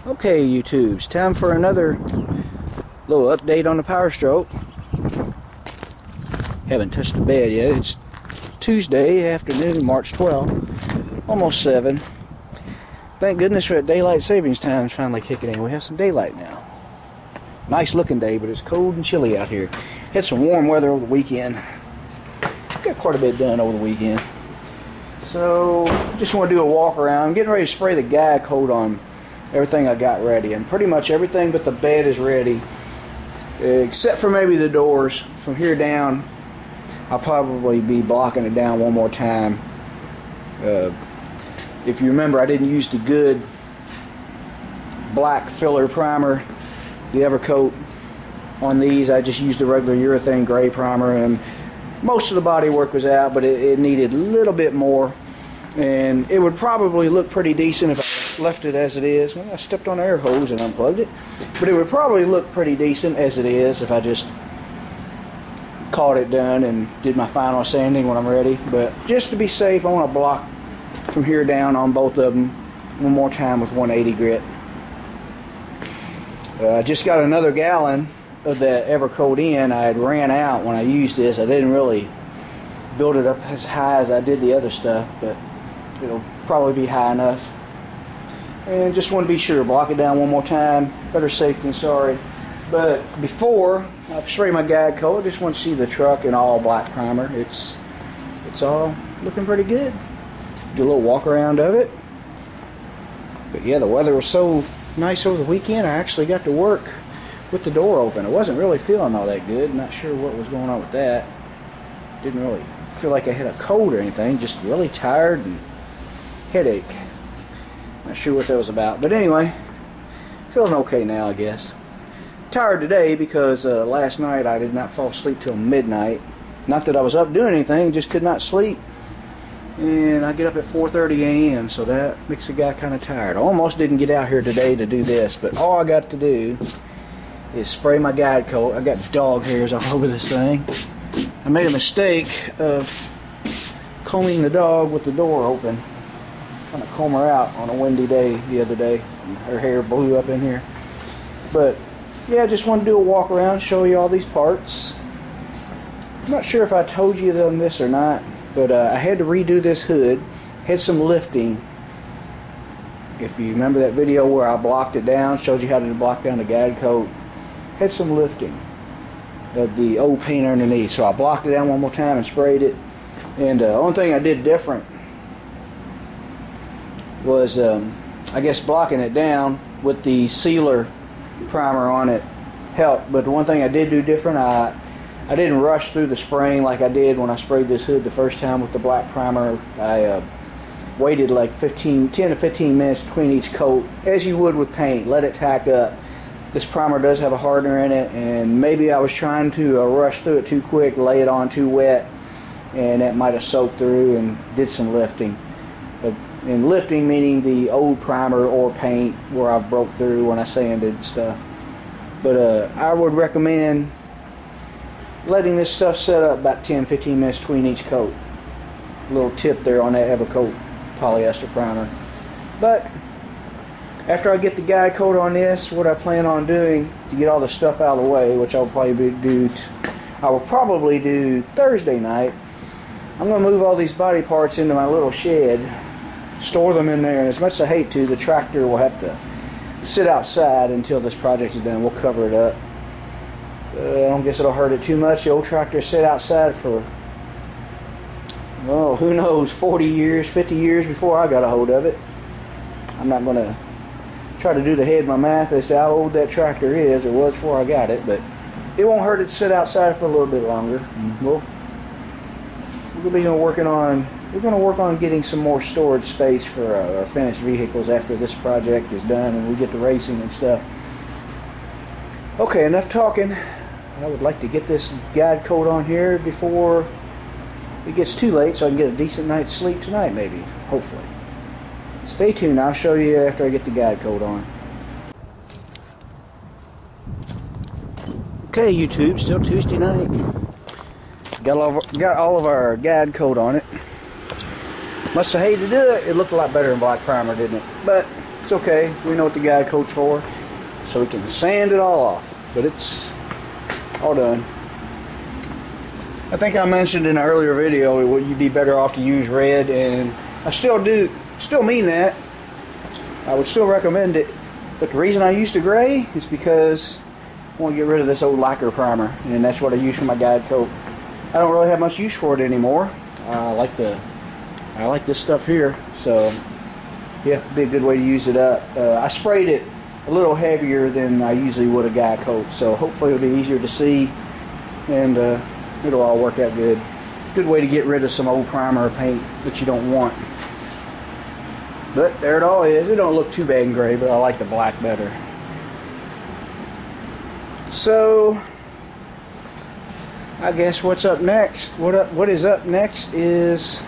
Okay, YouTube, it's time for another little update on the Powerstroke. Haven't touched the bed yet. It's Tuesday afternoon, March 12th, almost 7. Thank goodness for that daylight savings time is finally kicking in. We have some daylight now. Nice looking day, but it's cold and chilly out here. Had some warm weather over the weekend. Got quite a bit done over the weekend. So, just want to do a walk around. I'm getting ready to spray the guide coat on everything I got ready, and pretty much everything but the bed is ready, except for maybe the doors. From here down, I'll probably be blocking it down one more time. If you remember, I didn't use the good black filler primer, the Evercoat, on these. I just used the regular urethane gray primer, and most of the body work was out, but it needed a little bit more, and it would probably look pretty decent if I left it as it is. Well, I stepped on an air hose and unplugged it, but it would probably look pretty decent as it is if I just caught it done and did my final sanding when I'm ready. But just to be safe, I want to block from here down on both of them one more time with 180 grit. I just got another gallon of that Evercoat in. I had ran out when I used this. I didn't really build it up as high as I did the other stuff, but it'll probably be high enough. And just want to be sure, block it down one more time. Better safe than sorry. But before I spray my guide coat, I just want to see the truck in all black primer. It's all looking pretty good. Do a little walk around of it. But yeah, the weather was so nice over the weekend, I actually got to work with the door open. I wasn't really feeling all that good. Not sure what was going on with that. Didn't really feel like I had a cold or anything. Just really tired and headache. Not sure what that was about. But anyway, feeling okay now, I guess. Tired today because last night I did not fall asleep till midnight. Not that I was up doing anything, just could not sleep. And I get up at 4:30 a.m., so that makes the guy kind of tired. I almost didn't get out here today to do this, but all I got to do is spray my guide coat. I got dog hairs all over this thing. I made a mistake of combing the dog with the door open. Trying to comb her out on a windy day the other day, and her hair blew up in here. But yeah, I just want to do a walk around, show you all these parts. I'm not sure if I told you on this or not, but I had to redo this hood. Had some lifting. If you remember that video where I blocked it down, showed you how to block down the guide coat, had some lifting of the old paint underneath. So I blocked it down one more time and sprayed it. And the only thing I did different was, I guess, blocking it down with the sealer primer on it helped. But the one thing I did do different, I didn't rush through the spraying like I did when I sprayed this hood the first time with the black primer. I waited like 10 to 15 minutes between each coat, as you would with paint. Let it tack up. This primer does have a hardener in it, and maybe I was trying to rush through it too quick, lay it on too wet, and that might have soaked through and did some lifting. And lifting meaning the old primer or paint where I've broke through when I sanded and stuff. But I would recommend letting this stuff set up about 10-15 minutes between each coat. A little tip there on that Evercoat polyester primer. But after I get the guide coat on this, what I plan on doing to get all the stuff out of the way, which I will probably do Thursday night, I'm going to move all these body parts into my little shed, store them in there, and as much as I hate to, the tractor will have to sit outside until this project is done. We'll cover it up. I don't guess it'll hurt it too much. The old tractor sit outside for, well, who knows, 40 years, 50 years before I got a hold of it. I'm not going to try to do the head of my math as to how old that tractor is or was before I got it, but it won't hurt it to sit outside for a little bit longer. We're going to work on getting some more storage space for our finished vehicles after this project is done and we get to racing and stuff. Okay, enough talking. I would like to get this guide coat on here before it gets too late so I can get a decent night's sleep tonight, maybe, hopefully. Stay tuned, I'll show you after I get the guide coat on. Okay, YouTube, still Tuesday night. Got all of our guide coat on it. Much I hate to do it. It looked a lot better in black primer, didn't it? But it's okay. We know what the guide coat's for, so we can sand it all off. But it's all done. I think I mentioned in an earlier video you'd be better off to use red, and I still mean that. I would still recommend it, but the reason I used the gray is because I want to get rid of this old lacquer primer, and that's what I use for my guide coat. I don't really have much use for it anymore. I like this stuff here, so yeah, it'd be a good way to use it up. I sprayed it a little heavier than I usually would a guide coat, so hopefully it'll be easier to see, and it'll all work out good. Good way to get rid of some old primer or paint that you don't want. But there it all is. It don't look too bad in gray, but I like the black better. So I guess what's up next? What is up next is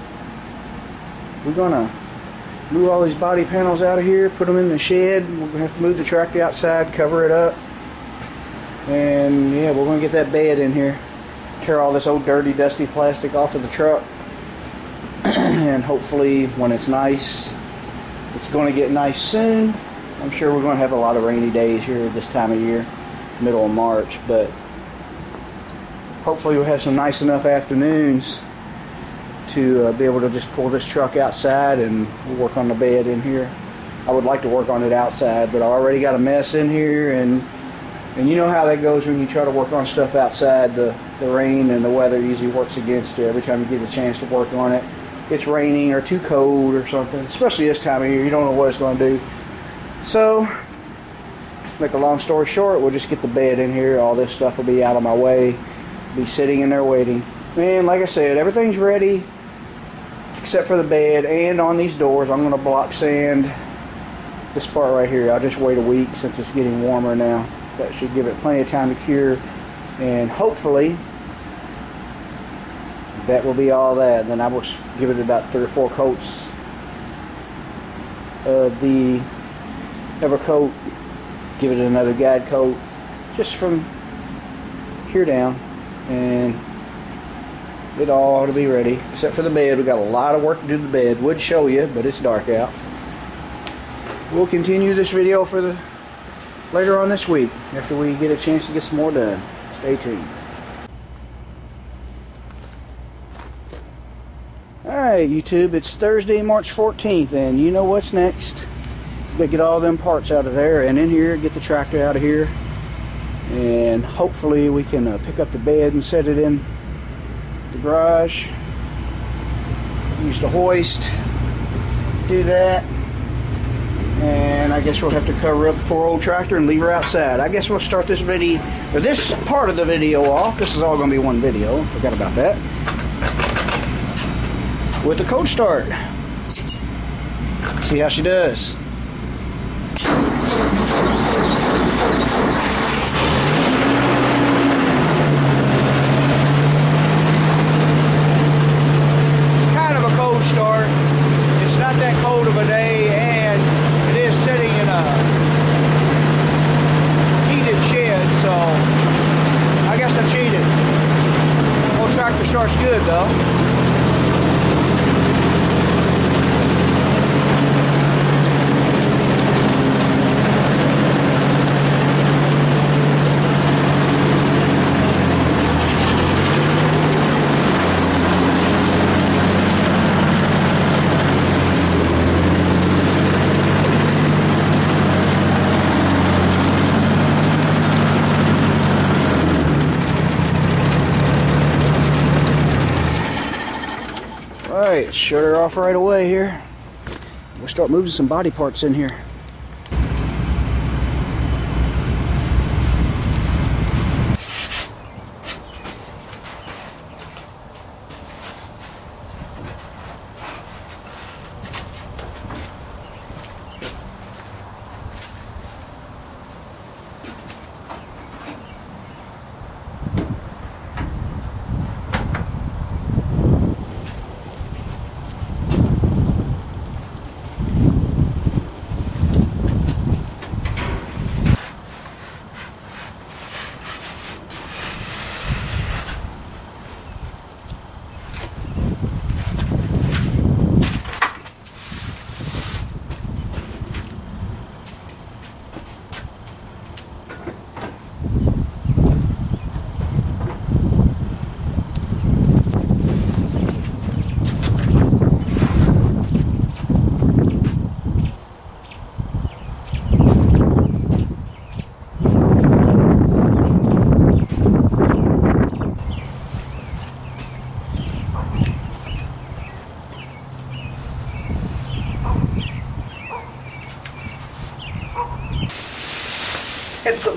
we're gonna move all these body panels out of here, put them in the shed. We're gonna have to move the tractor outside, cover it up, and yeah, we're gonna get that bed in here. Tear all this old dirty dusty plastic off of the truck, and hopefully when it's nice, it's going to get nice soon. I'm sure we're going to have a lot of rainy days here this time of year, middle of March, but hopefully we'll have some nice enough afternoons to be able to just pull this truck outside and work on the bed in here. I would like to work on it outside, but I already got a mess in here, and you know how that goes when you try to work on stuff outside. The rain and the weather usually works against you every time you get a chance to work on it. It's raining or too cold or something, especially this time of year. You don't know what it's going to do. So, make a long story short, we'll just get the bed in here. All this stuff will be out of my way, be sitting in there waiting. And like I said, everything's ready except for the bed, and on these doors I'm going to block sand this part right here. I'll just wait a week since it's getting warmer now. That should give it plenty of time to cure, and hopefully that will be all that. Then I will give it about 3 or 4 coats of the Evercoat, give it another guide coat just from here down, and it all ought to be ready except for the bed. We got a lot of work to do to the bed. Would show you, but it's dark out. We'll continue this video for the later on this week after we get a chance to get some more done. Stay tuned. Alright YouTube, it's Thursday, March 14th, and you know what's next. Gotta get all them parts out of there and in here, get the tractor out of here, and hopefully we can pick up the bed and set it in the garage. Use the hoist, do that, and I guess we'll have to cover up the poor old tractor and leave her outside. I guess we'll start this video, or this part of the video off. This is all going to be one video, forgot about that, with the cold start. See how she does. Kind of a cold start. It's not that cold of a day, and it is sitting in a heated shed, so I guess I cheated. Old tractor starts good though. Alright, shut her off right away here. We'll start moving some body parts in here.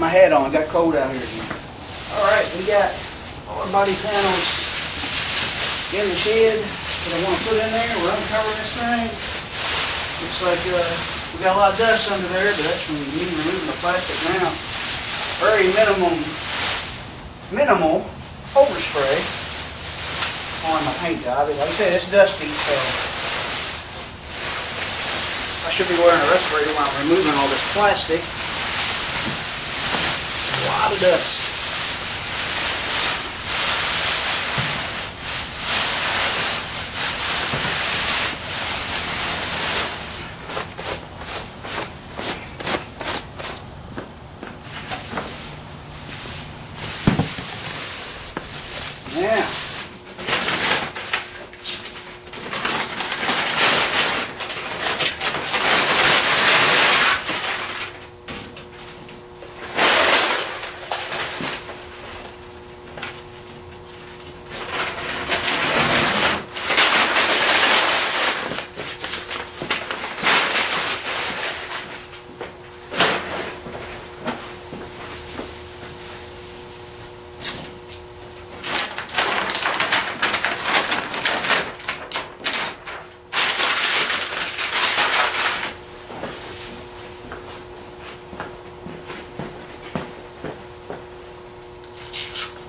my hat on. Got cold out here again. Alright, we got all our body panels in the shed that I want to put in there. We're uncovering this thing. Looks like we got a lot of dust under there, but that's from me removing the plastic now. Very minimal overspray on my paint job. Like I said, it's dusty, so I should be wearing a respirator while I'm removing all this plastic. A lot of dust. Yeah.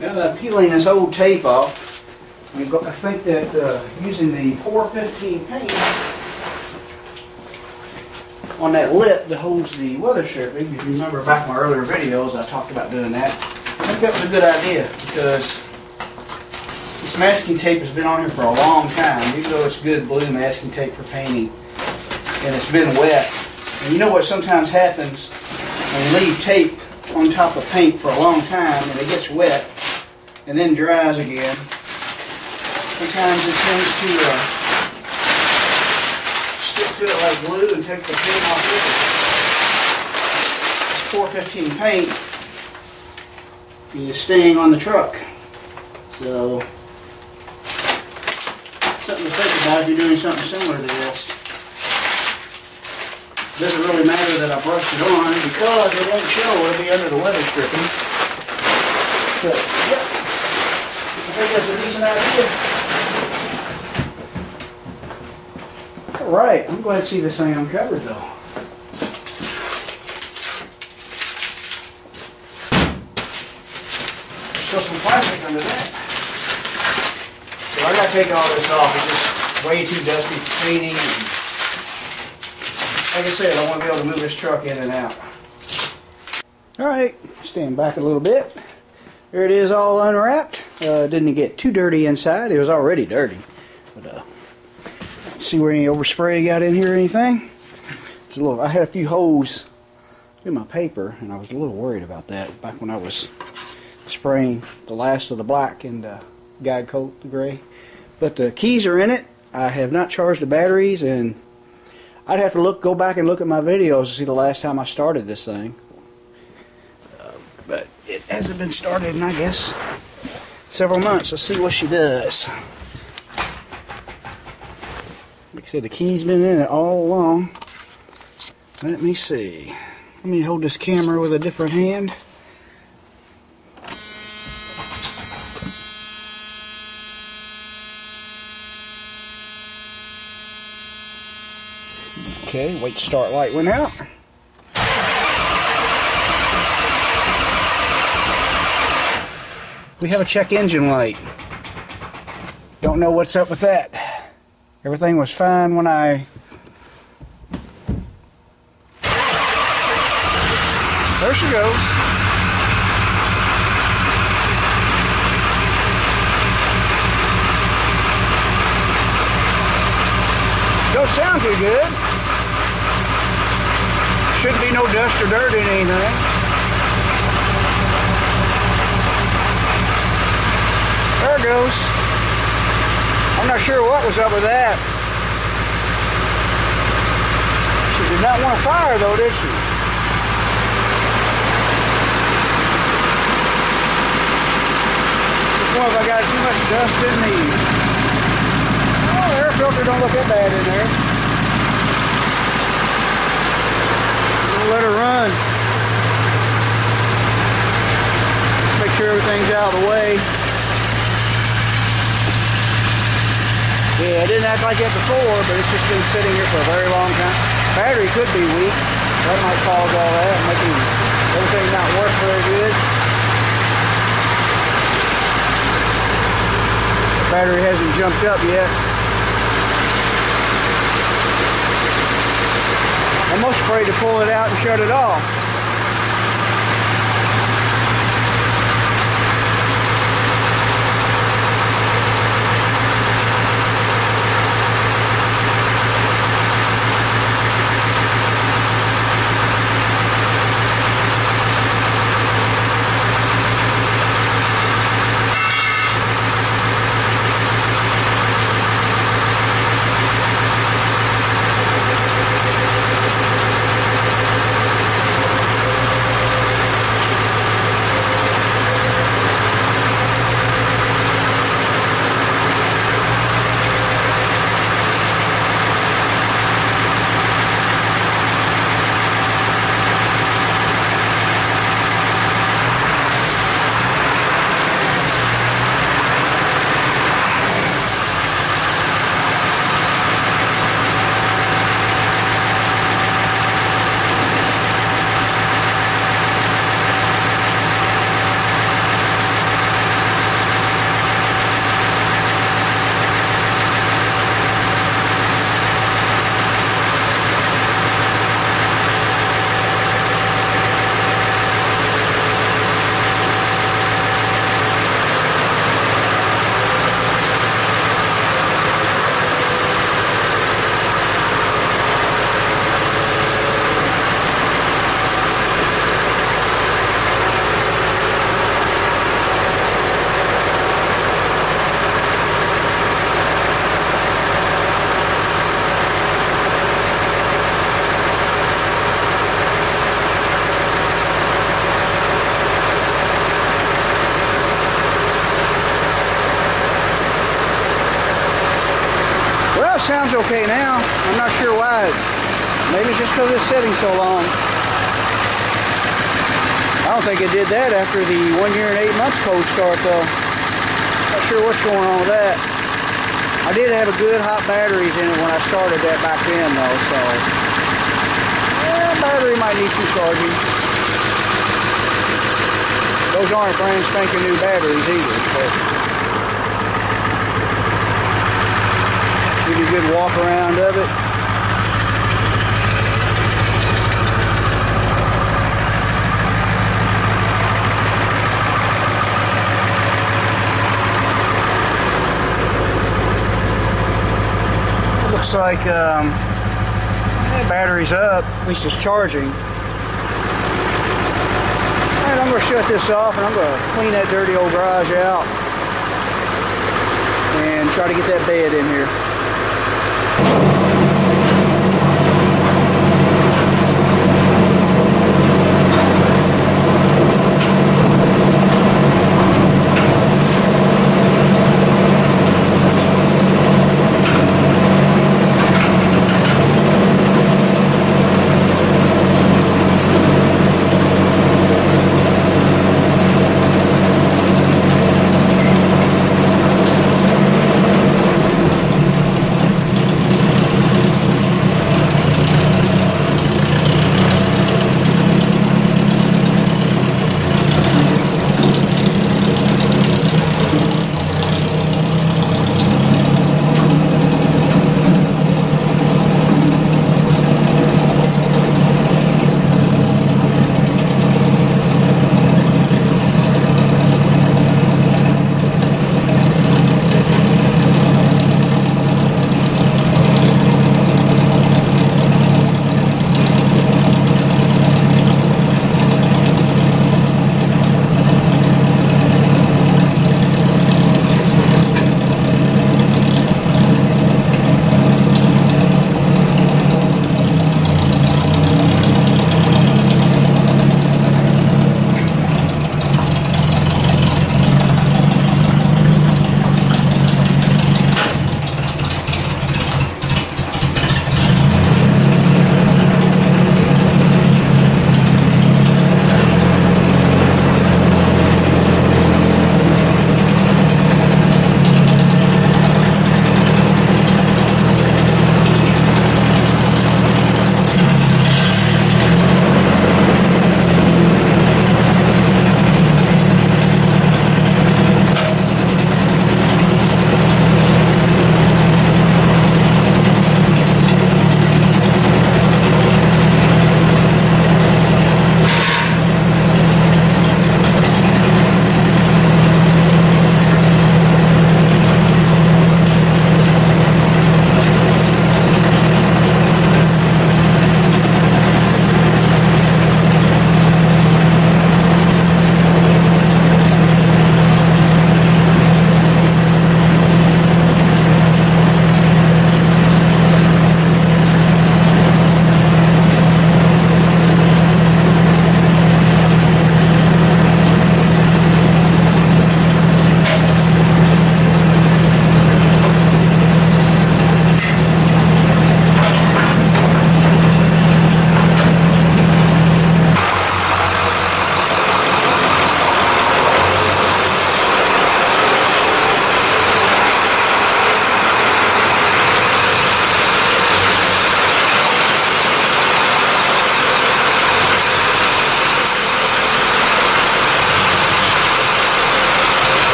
Now that I'm peeling this old tape off, I think that using the Pour 15 paint on that lip that holds the weather stripping, if you remember back in my earlier videos, I talked about doing that. I think that was a good idea because this masking tape has been on here for a long time, even though it's good blue masking tape for painting, and it's been wet. And you know what sometimes happens when you leave tape on top of paint for a long time and it gets wet and then dries again. Sometimes it tends to stick to it like glue and take the paint off with it. 415 paint is staying on the truck. So, something to think about if you're doing something similar to this. It doesn't really matter that I brushed it on because it won't show. It'll be under the weather stripping. But, yeah. I think that's a decent idea. Alright, I'm glad to see this thing uncovered though. There's still some plastic under that. So I gotta take all this off. It's just way too dusty for painting. Like I said, I want to be able to move this truck in and out. Alright, stand back a little bit. There it is, all unwrapped. Didn't get too dirty inside. It was already dirty. But see where any overspray got in here or anything? I had a few holes in my paper, and I was a little worried about that back when I was spraying the last of the black and guide coat, the gray. But the keys are in it. I have not charged the batteries, and I'd have to go back and look at my videos to see the last time I started this thing. But it hasn't been started in, I guess, several months. Let's see what she does. Like I said, the key's been in it all along. Let me see. Let me hold this camera with a different hand. Okay, wait, start light went out. We have a check engine light. Don't know what's up with that. Everything was fine when I... There she goes. Don't sound too good. Shouldn't be no dust or dirt in anything. There it goes. I'm not sure what was up with that. She did not want to fire though, did she? Just wonder if I got too much dust in the... Oh, the air filter don't look that bad in there. We'll let her run. It didn't act like that before, but it's just been sitting here for a very long time. Battery could be weak. That might cause all that, making everything not work very good. The battery hasn't jumped up yet. I'm most afraid to pull it out and shut it off. Sounds okay now. I'm not sure why. Maybe it's just because it's sitting so long. I don't think it did that after the 1 year and 8 months cold start though. Not sure what's going on with that. I did have a good hot batteries in it when I started that back then though, so yeah, battery might need some charging. Those aren't brand spanking new batteries either, but give you a good walk around of it. It looks like the battery's up, at least it's charging. And I'm going to shut this off and I'm going to clean that dirty old garage out and try to get that bed in here.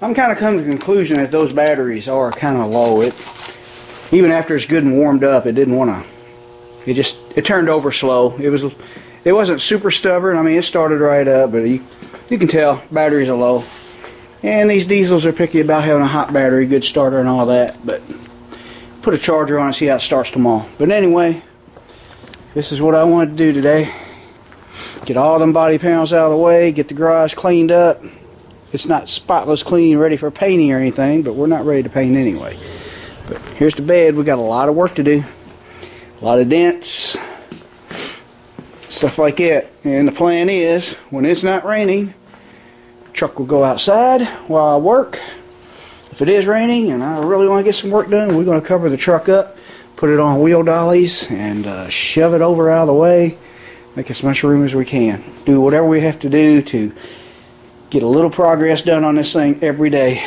I'm kind of come to the conclusion that those batteries are kind of low. Even after it's good and warmed up, it didn't want to. It turned over slow. It wasn't super stubborn. I mean, it started right up, but you can tell batteries are low. And these diesels are picky about having a hot battery, good starter and all that. But put a charger on and see how it starts tomorrow. But anyway, this is what I wanted to do today. Get all them body panels out of the way, get the garage cleaned up. It's not spotless clean, ready for painting or anything, but we're not ready to paint anyway. But here's the bed. We got a lot of work to do. A lot of dents, stuff like that. And the plan is, when it's not raining, truck will go outside while I work. If it is raining and I really want to get some work done, we're going to cover the truck up, put it on wheel dollies, and shove it over out of the way. Make as much room as we can. Do whatever we have to do to get a little progress done on this thing every day.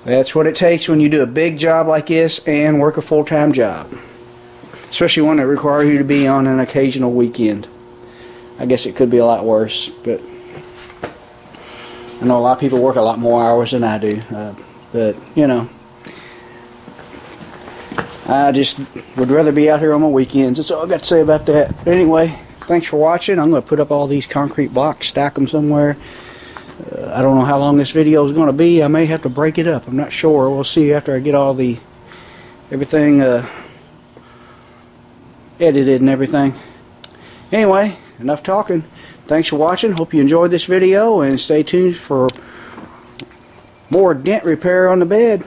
That's what it takes when you do a big job like this and work a full-time job. Especially one that requires you to be on an occasional weekend. I guess it could be a lot worse, but I know a lot of people work a lot more hours than I do, but you know, I just would rather be out here on my weekends. That's all I got to say about that. But anyway, thanks for watching. I'm going to put up all these concrete blocks, stack them somewhere. I don't know how long this video is going to be. I may have to break it up. I'm not sure. We'll see after I get all everything edited and everything. Anyway, enough talking. Thanks for watching. Hope you enjoyed this video, and stay tuned for more dent repair on the bed.